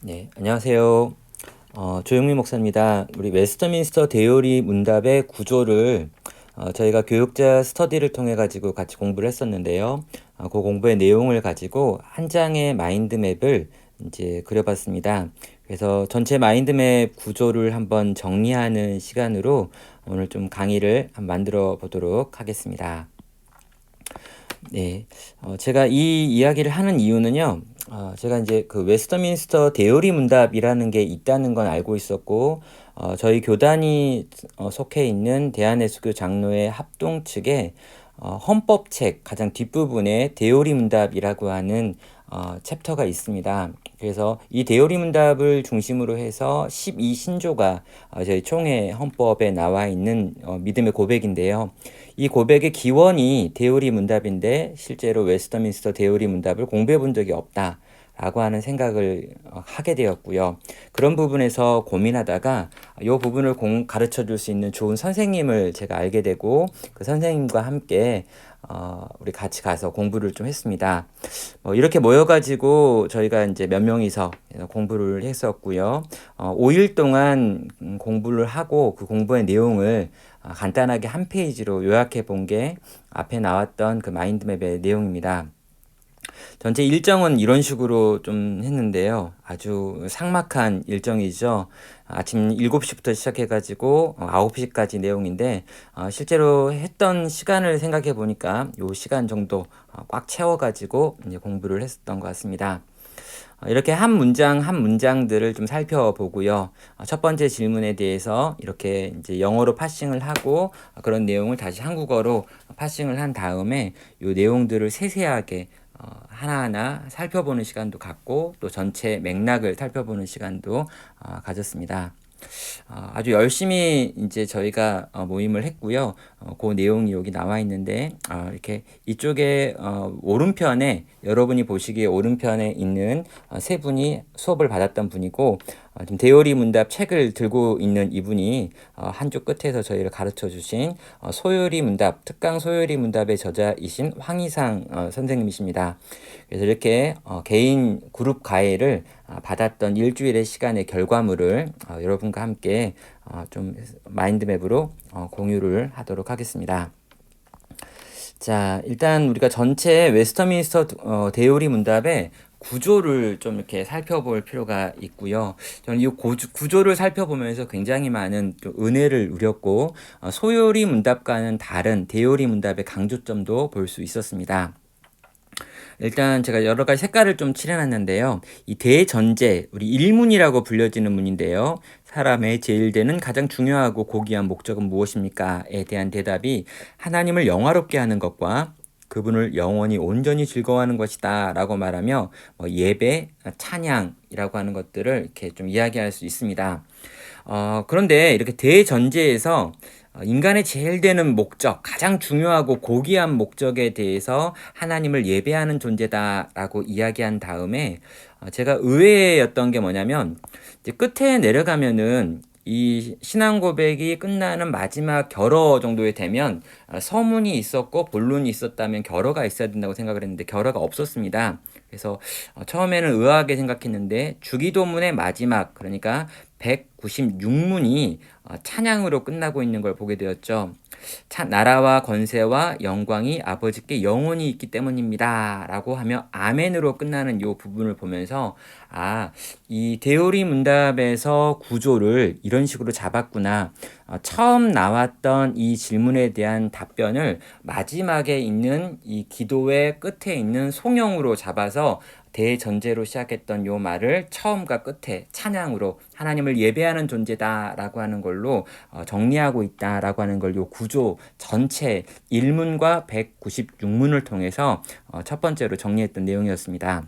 네, 안녕하세요. 조영민 목사입니다. 우리 웨스트민스터 대요리 문답의 구조를 저희가 교육자 스터디를 통해 가지고 같이 공부를 했었는데요. 그 공부의 내용을 가지고 한 장의 마인드맵을 이제 그려봤습니다. 그래서 전체 마인드맵 구조를 한번 정리하는 시간으로 오늘 좀 강의를 한번 만들어 보도록 하겠습니다. 네, 제가 이 이야기를 하는 이유는요. 제가 이제 그 웨스터민스터 대요리 문답이라는 게 있다는 건 알고 있었고, 저희 교단이 속해 있는 대한예수교 장로회 합동 측에 헌법책 가장 뒷부분에 대요리 문답이라고 하는 챕터가 있습니다. 그래서 이 대요리 문답을 중심으로 해서 12신조가 저희 총회 헌법에 나와 있는 믿음의 고백인데요. 이 고백의 기원이 대요리 문답인데 실제로 웨스터민스터 대요리 문답을 공부해 본 적이 없다. 라고 하는 생각을 하게 되었고요. 그런 부분에서 고민하다가 이 부분을 가르쳐 줄 수 있는 좋은 선생님을 제가 알게 되고 그 선생님과 함께 우리 같이 가서 공부를 좀 했습니다. 이렇게 모여가지고 저희가 이제 몇 명이서 공부를 했었고요. 5일 동안 공부를 하고 그 공부의 내용을 간단하게 한 페이지로 요약해 본 게 앞에 나왔던 그 마인드맵의 내용입니다. 전체 일정은 이런 식으로 좀 했는데요. 아주 삭막한 일정이죠. 아침 7시부터 시작해가지고 9시까지 내용인데 실제로 했던 시간을 생각해 보니까 요 시간 정도 꽉 채워가지고 이제 공부를 했었던 것 같습니다. 이렇게 한 문장 한 문장들을 좀 살펴보고요. 첫 번째 질문에 대해서 이렇게 이제 영어로 파싱을 하고 그런 내용을 다시 한국어로 파싱을 한 다음에 이 내용들을 세세하게 하나하나 살펴보는 시간도 갖고 또 전체 맥락을 살펴보는 시간도 가졌습니다. 아주 열심히 이제 저희가 모임을 했고요. 그 내용이 여기 나와 있는데 이렇게 이쪽에 오른편에 여러분이 보시기에 오른편에 있는 세 분이 수업을 받았던 분이고 지금 대요리 문답 책을 들고 있는 이분이 한쪽 끝에서 저희를 가르쳐 주신 소요리 문답 특강 소요리 문답의 저자이신 황희상 선생님이십니다. 그래서 이렇게 개인 그룹 과외를 받았던 일주일의 시간의 결과물을 여러분과 함께 좀 마인드맵으로 공유를 하도록 하겠습니다. 자, 일단 우리가 전체 웨스터민스터 대요리 문답의 구조를 좀 이렇게 살펴볼 필요가 있고요. 저는 이 구조를 살펴보면서 굉장히 많은 좀 은혜를 누렸고 소요리 문답과는 다른 대요리 문답의 강조점도 볼 수 있었습니다. 일단 제가 여러 가지 색깔을 좀 칠해놨는데요. 이 대전제, 우리 일문이라고 불려지는 문인데요. 사람의 제일되는 가장 중요하고 고귀한 목적은 무엇입니까?에 대한 대답이 하나님을 영화롭게 하는 것과 그분을 영원히 온전히 즐거워하는 것이다 라고 말하며 예배, 찬양이라고 하는 것들을 이렇게 좀 이야기할 수 있습니다. 그런데 이렇게 대전제에서 인간의 제일 되는 목적, 가장 중요하고 고귀한 목적에 대해서 하나님을 예배하는 존재다라고 이야기한 다음에 제가 의외였던 게 뭐냐면 이제 끝에 내려가면은 이 신앙 고백이 끝나는 마지막 결어 정도에 되면 서문이 있었고 본론이 있었다면 결어가 있어야 된다고 생각을 했는데 결어가 없었습니다. 그래서 처음에는 의아하게 생각했는데 주기도문의 마지막 그러니까 196문이 찬양으로 끝나고 있는 걸 보게 되었죠. 나라와 권세와 영광이 아버지께 영원히 있기 때문입니다. 라고 하며 아멘으로 끝나는 이 부분을 보면서 이 대요리 문답에서 구조를 이런 식으로 잡았구나. 처음 나왔던 이 질문에 대한 답변을 마지막에 있는 이 기도의 끝에 있는 송영으로 잡아서 대전제로 시작했던 요 말을 처음과 끝에 찬양으로 하나님을 예배하는 존재다라고 하는 걸로 정리하고 있다라고 하는 걸 요 구조 전체 1문과 196문을 통해서 첫 번째로 정리했던 내용이었습니다.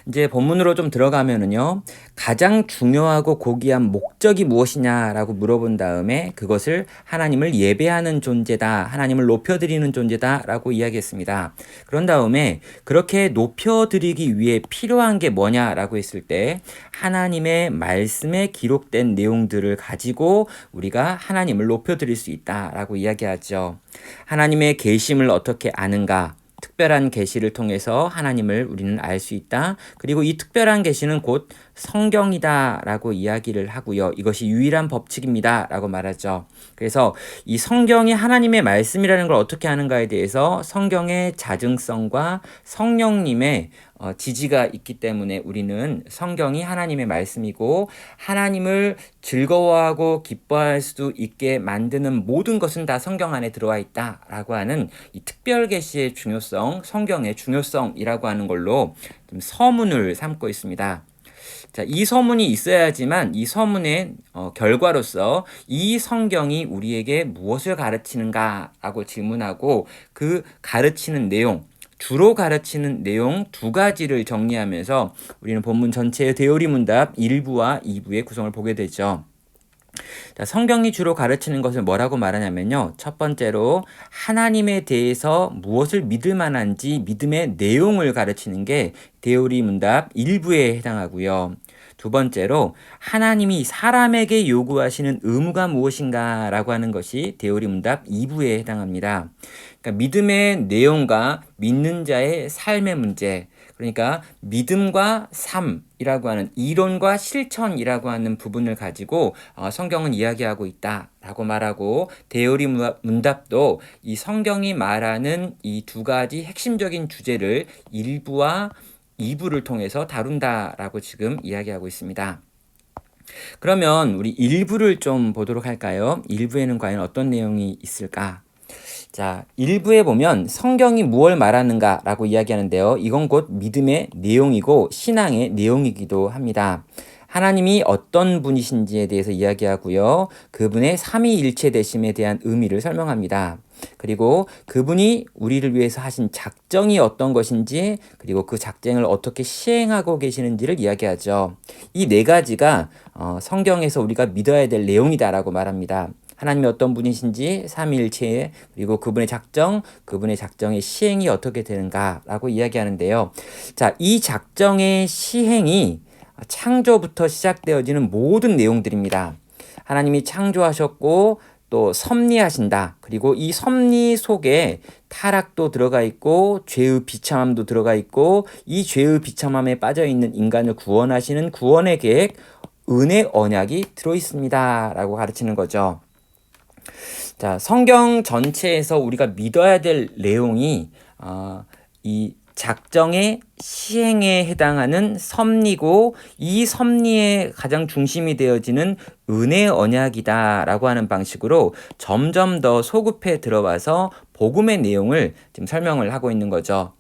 이제 본문으로 좀 들어가면은요, 가장 중요하고 고귀한 목적이 무엇이냐라고 물어본 다음에 그것을 하나님을 예배하는 존재다, 하나님을 높여드리는 존재다라고 이야기했습니다. 그런 다음에 그렇게 높여드리기 위해 필요한 게 뭐냐라고 했을 때 하나님의 말씀에 기록된 내용들을 가지고 우리가 하나님을 높여드릴 수 있다라고 이야기하죠. 하나님의 계심을 어떻게 아는가? 특별한 계시를 통해서 하나님을 우리는 알 수 있다. 그리고 이 특별한 계시는 곧 성경이다라고 이야기를 하고요. 이것이 유일한 법칙입니다라고 말하죠. 그래서 이 성경이 하나님의 말씀이라는 걸 어떻게 하는가에 대해서 성경의 자증성과 성령님의 지지가 있기 때문에 우리는 성경이 하나님의 말씀이고 하나님을 즐거워하고 기뻐할 수 있게 만드는 모든 것은 다 성경 안에 들어와 있다라고 하는 이 특별 계시의 중요성, 성경의 중요성이라고 하는 걸로 좀 서문을 삼고 있습니다. 자, 이 서문이 있어야지만 이 서문의 결과로서 이 성경이 우리에게 무엇을 가르치는가라고 질문하고 그 가르치는 내용, 주로 가르치는 내용 두 가지를 정리하면서 우리는 본문 전체의 대요리 문답 1부와 2부의 구성을 보게 되죠. 자, 성경이 주로 가르치는 것을 뭐라고 말하냐면요. 첫 번째로 하나님에 대해서 무엇을 믿을 만한지 믿음의 내용을 가르치는 게 대요리 문답 1부에 해당하고요. 두 번째로 하나님이 사람에게 요구하시는 의무가 무엇인가 라고 하는 것이 대요리 문답 2부에 해당합니다. 그러니까 믿음의 내용과 믿는 자의 삶의 문제, 그러니까 믿음과 삶이라고 하는 이론과 실천이라고 하는 부분을 가지고 성경은 이야기하고 있다라고 말하고 대요리 문답도 이 성경이 말하는 이 두 가지 핵심적인 주제를 1부와 2부를 통해서 다룬다라고 지금 이야기하고 있습니다. 그러면 우리 1부를 좀 보도록 할까요? 1부에는 과연 어떤 내용이 있을까? 자, 1부에 보면 성경이 무엇을 말하는가라고 이야기하는데요. 이건 곧 믿음의 내용이고 신앙의 내용이기도 합니다. 하나님이 어떤 분이신지에 대해서 이야기하고요. 그분의 삼위일체 되심에 대한 의미를 설명합니다. 그리고 그분이 우리를 위해서 하신 작정이 어떤 것인지, 그리고 그 작정을 어떻게 시행하고 계시는지를 이야기하죠. 이 네 가지가 성경에서 우리가 믿어야 될 내용이다라고 말합니다. 하나님이 어떤 분이신지, 삼위일체, 그리고 그분의 작정, 그분의 작정의 시행이 어떻게 되는가라고 이야기하는데요. 자, 이 작정의 시행이 창조부터 시작되어지는 모든 내용들입니다. 하나님이 창조하셨고 또 섭리하신다. 그리고 이 섭리 속에 타락도 들어가 있고 죄의 비참함도 들어가 있고 이 죄의 비참함에 빠져있는 인간을 구원하시는 구원의 계획, 은혜 언약이 들어있습니다. 라고 가르치는 거죠. 자, 성경 전체에서 우리가 믿어야 될 내용이 이 작정의 시행에 해당하는 섭리고 이 섭리의 가장 중심이 되어지는 은혜 언약이다라고 하는 방식으로 점점 더 소급해 들어와서 복음의 내용을 지금 설명을 하고 있는 거죠.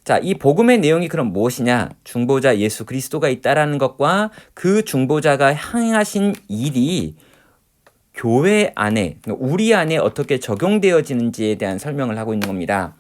자, 이 복음의 내용이 그럼 무엇이냐? 중보자 예수 그리스도가 있다라는 것과 그 중보자가 행하신 일이 교회 안에, 우리 안에 어떻게 적용되어지는지에 대한 설명을 하고 있는 겁니다.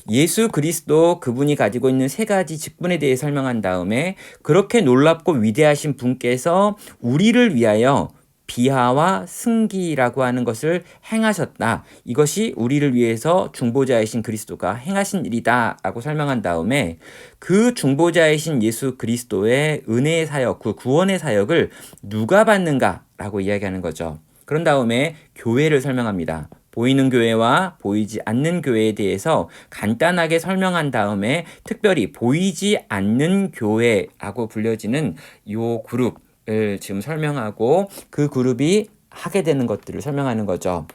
예수 그리스도 그분이 가지고 있는 세 가지 직분에 대해 설명한 다음에 그렇게 놀랍고 위대하신 분께서 우리를 위하여 비하와 승기라고 하는 것을 행하셨다. 이것이 우리를 위해서 중보자이신 그리스도가 행하신 일이다 라고 설명한 다음에 그 중보자이신 예수 그리스도의 은혜의 사역, 그 구원의 사역을 누가 받는가 라고 이야기하는 거죠. 그런 다음에 교회를 설명합니다. 보이는 교회와 보이지 않는 교회에 대해서 간단하게 설명한 다음에 특별히 보이지 않는 교회라고 불려지는 이 그룹을 지금 설명하고 그 그룹이 하게 되는 것들을 설명하는 거죠.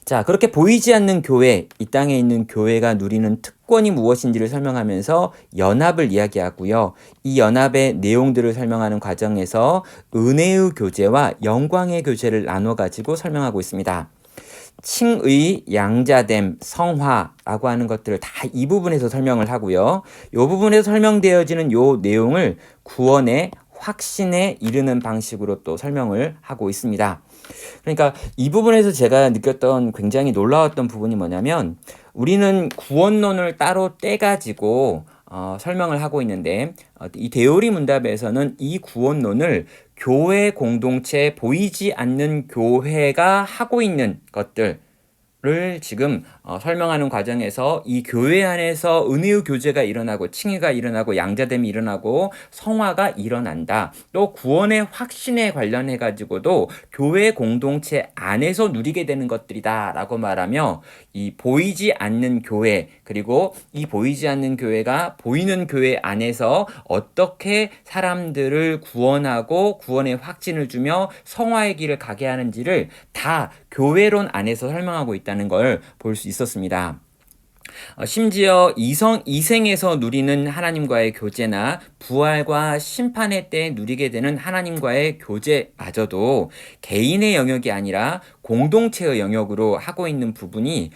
자, 그렇게 보이지 않는 교회, 이 땅에 있는 교회가 누리는 특권이 무엇인지를 설명하면서 연합을 이야기하고요. 이 연합의 내용들을 설명하는 과정에서 은혜의 교제와 영광의 교제를 나눠 가지고 설명하고 있습니다. 칭의, 양자됨, 성화라고 하는 것들을 다 이 부분에서 설명을 하고요. 이 부분에서 설명되어지는 이 내용을 구원의 확신에 이르는 방식으로 또 설명을 하고 있습니다. 그러니까 이 부분에서 제가 느꼈던 굉장히 놀라웠던 부분이 뭐냐면 우리는 구원론을 따로 떼가지고 설명을 하고 있는데 이 대요리 문답에서는 이 구원론을 교회 공동체 보이지 않는 교회가 하고 있는 것들 를 지금 설명하는 과정에서 이 교회 안에서 은혜의 교제가 일어나고 칭의가 일어나고 양자됨이 일어나고 성화가 일어난다. 또 구원의 확신에 관련해 가지고도 교회 공동체 안에서 누리게 되는 것들이다 라고 말하며 이 보이지 않는 교회 그리고 이 보이지 않는 교회가 보이는 교회 안에서 어떻게 사람들을 구원하고 구원의 확신을 주며 성화의 길을 가게 하는지를 다 교회론 안에서 설명하고 있다는 걸 볼 수 있었습니다. 심지어 이생에서 누리는 하나님과의 교제나 부활과 심판의 때 누리게 되는 하나님과의 교제마저도 개인의 영역이 아니라 공동체의 영역으로 하고 있는 부분이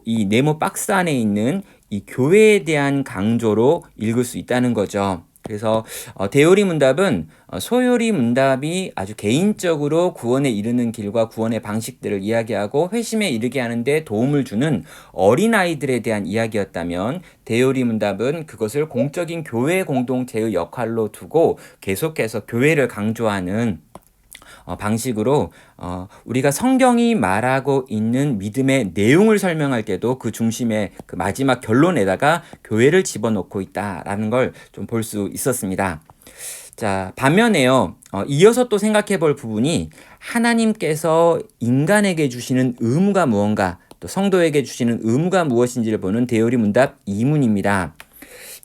이 네모 박스 안에 있는 이 교회에 대한 강조로 읽을 수 있다는 거죠. 그래서 대요리 문답은 소요리 문답이 아주 개인적으로 구원에 이르는 길과 구원의 방식들을 이야기하고 회심에 이르게 하는데 도움을 주는 어린아이들에 대한 이야기였다면 대요리 문답은 그것을 공적인 교회 공동체의 역할로 두고 계속해서 교회를 강조하는 방식으로 우리가 성경이 말하고 있는 믿음의 내용을 설명할 때도 그 중심에 그 마지막 결론에다가 교회를 집어넣고 있다라는 걸 좀 볼 수 있었습니다. 자, 반면에요. 이어서 또 생각해 볼 부분이 하나님께서 인간에게 주시는 의무가 무언가, 또 성도에게 주시는 의무가 무엇인지를 보는 대요리 문답 2문입니다.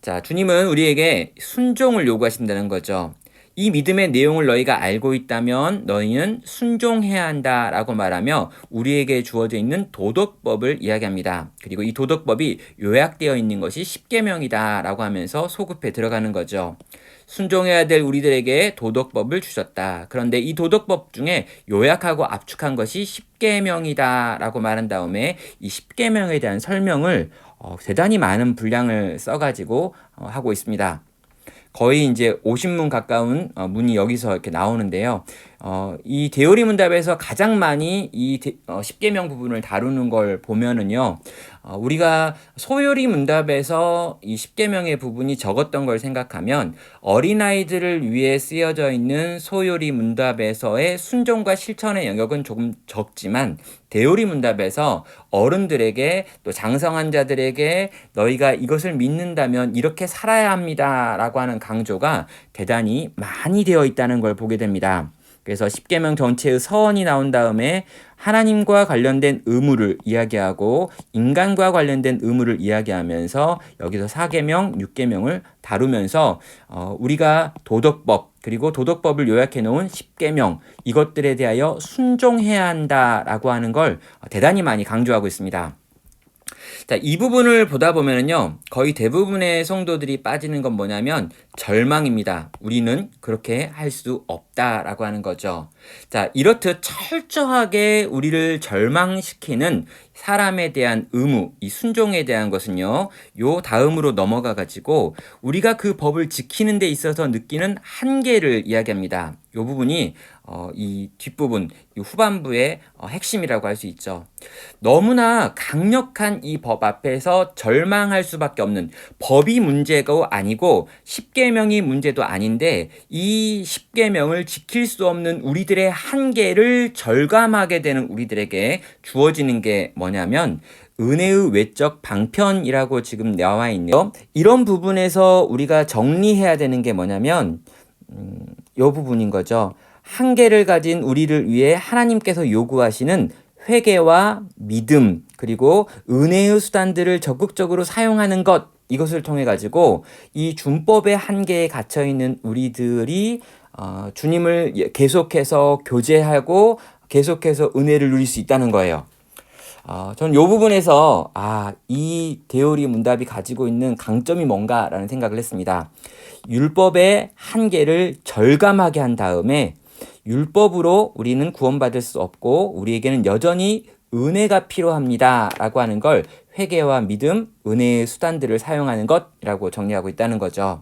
자, 주님은 우리에게 순종을 요구하신다는 거죠. 이 믿음의 내용을 너희가 알고 있다면 너희는 순종해야 한다라고 말하며 우리에게 주어져 있는 도덕법을 이야기합니다. 그리고 이 도덕법이 요약되어 있는 것이 십계명이다라고 하면서 소급해 들어가는 거죠. 순종해야 될 우리들에게 도덕법을 주셨다. 그런데 이 도덕법 중에 요약하고 압축한 것이 십계명이다라고 말한 다음에 이 십계명에 대한 설명을 대단히 많은 분량을 써가지고 하고 있습니다. 거의 이제 50문 가까운 문이 여기서 이렇게 나오는데요. 이 대요리 문답에서 가장 많이 이 십계명 부분을 다루는 걸 보면은요. 우리가 소요리 문답에서 이 십계명의 부분이 적었던 걸 생각하면 어린아이들을 위해 쓰여져 있는 소요리 문답에서의 순종과 실천의 영역은 조금 적지만 대요리 문답에서 어른들에게 또 장성한 자들에게 너희가 이것을 믿는다면 이렇게 살아야 합니다 라고 하는 강조가 대단히 많이 되어 있다는 걸 보게 됩니다. 그래서 십계명 전체의 서원이 나온 다음에 하나님과 관련된 의무를 이야기하고 인간과 관련된 의무를 이야기하면서 여기서 4계명, 6계명을 다루면서 우리가 도덕법 그리고 도덕법을 요약해 놓은 10계명 이것들에 대하여 순종해야 한다라고 하는 걸 대단히 많이 강조하고 있습니다. 자, 이 부분을 보다 보면은요, 거의 대부분의 성도들이 빠지는 건 뭐냐면 절망입니다. 우리는 그렇게 할 수 없다라고 하는 거죠. 자, 이렇듯 철저하게 우리를 절망시키는 사람에 대한 의무, 이 순종에 대한 것은요, 요 다음으로 넘어가 가지고 우리가 그 법을 지키는 데 있어서 느끼는 한계를 이야기합니다. 요 부분이 이 뒷부분, 이 후반부의 핵심이라고 할 수 있죠. 너무나 강력한 이 법 앞에서 절망할 수밖에 없는 법이 문제가 아니고 십계명이 문제도 아닌데 이 십계명을 지킬 수 없는 우리들의 한계를 절감하게 되는 우리들에게 주어지는 게 뭐냐면 은혜의 외적 방편이라고 지금 나와 있네요. 이런 부분에서 우리가 정리해야 되는 게 뭐냐면 이 부분인 거죠. 한계를 가진 우리를 위해 하나님께서 요구하시는 회개와 믿음 그리고 은혜의 수단들을 적극적으로 사용하는 것 이것을 통해 가지고 이 준법의 한계에 갇혀 있는 우리들이 주님을 계속해서 교제하고 계속해서 은혜를 누릴 수 있다는 거예요. 저는 이 부분에서 이 대요리 문답이 가지고 있는 강점이 뭔가라는 생각을 했습니다. 율법의 한계를 절감하게 한 다음에 율법으로 우리는 구원받을 수 없고 우리에게는 여전히 은혜가 필요합니다 라고 하는 걸 회개와 믿음, 은혜의 수단들을 사용하는 것이라고 정리하고 있다는 거죠.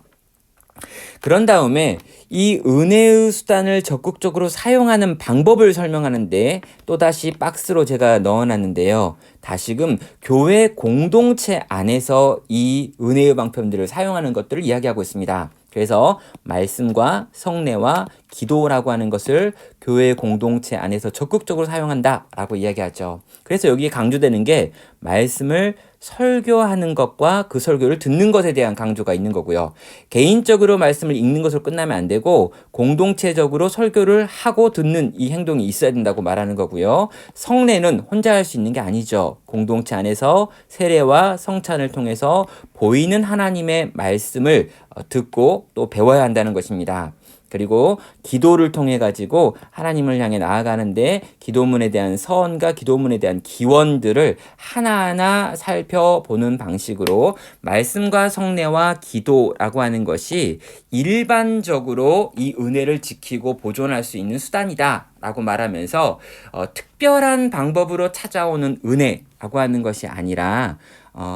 그런 다음에 이 은혜의 수단을 적극적으로 사용하는 방법을 설명하는데 또다시 박스로 제가 넣어놨는데요. 다시금 교회 공동체 안에서 이 은혜의 방편들을 사용하는 것들을 이야기하고 있습니다. 그래서 말씀과 성례와 기도라고 하는 것을 교회 공동체 안에서 적극적으로 사용한다라고 이야기하죠. 그래서 여기에 강조되는 게 말씀을 설교하는 것과 그 설교를 듣는 것에 대한 강조가 있는 거고요. 개인적으로 말씀을 읽는 것으로 끝나면 안 되고 공동체적으로 설교를 하고 듣는 이 행동이 있어야 된다고 말하는 거고요. 성례는 혼자 할 수 있는 게 아니죠. 공동체 안에서 세례와 성찬을 통해서 보이는 하나님의 말씀을 듣고 또 배워야 한다는 것입니다. 그리고 기도를 통해 가지고 하나님을 향해 나아가는데 기도문에 대한 서원과 기도문에 대한 기원들을 하나하나 살펴보는 방식으로 말씀과 성례와 기도라고 하는 것이 일반적으로 이 은혜를 지키고 보존할 수 있는 수단이다 라고 말하면서 특별한 방법으로 찾아오는 은혜라고 하는 것이 아니라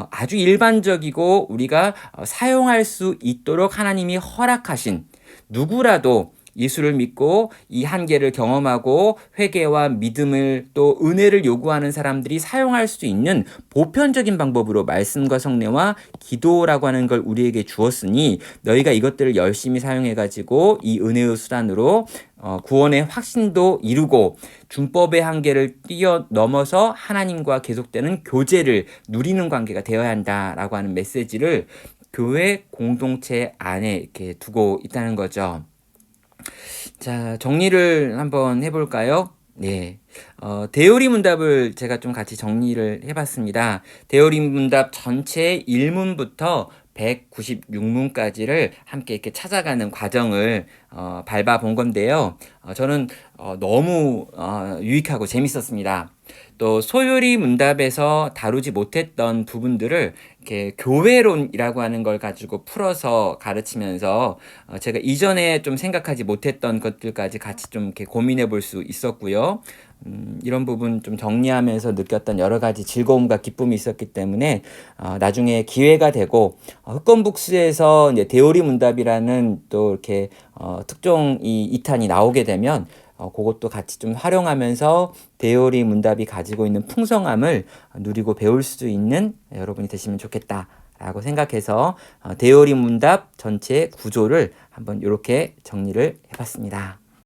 아주 일반적이고 우리가 사용할 수 있도록 하나님이 허락하신 누구라도 예수를 믿고 이 한계를 경험하고 회개와 믿음을 또 은혜를 요구하는 사람들이 사용할 수 있는 보편적인 방법으로 말씀과 성례와 기도라고 하는 걸 우리에게 주었으니 너희가 이것들을 열심히 사용해가지고 이 은혜의 수단으로 구원의 확신도 이루고 준법의 한계를 뛰어넘어서 하나님과 계속되는 교제를 누리는 관계가 되어야 한다라고 하는 메시지를 교회 공동체 안에 이렇게 두고 있다는 거죠. 자, 정리를 한번 해볼까요? 네. 대요리 문답을 제가 좀 같이 정리를 해봤습니다. 대요리 문답 전체 1문부터 196문까지를 함께 이렇게 찾아가는 과정을 밟아본 건데요. 저는 너무 유익하고 재밌었습니다. 또 소요리 문답에서 다루지 못했던 부분들을 이렇게 교회론이라고 하는 걸 가지고 풀어서 가르치면서 제가 이전에 좀 생각하지 못했던 것들까지 같이 좀 이렇게 고민해 볼 수 있었고요. 이런 부분 좀 정리하면서 느꼈던 여러 가지 즐거움과 기쁨이 있었기 때문에 나중에 기회가 되고 흑건북스에서 이제 대오리 문답이라는 또 이렇게 특종 이 2탄이 나오게 되면 그것도 같이 좀 활용하면서 대오리 문답이 가지고 있는 풍성함을 누리고 배울 수 있는 여러분이 되시면 좋겠다라고 생각해서 대오리 문답 전체 구조를 한번 이렇게 정리를 해봤습니다.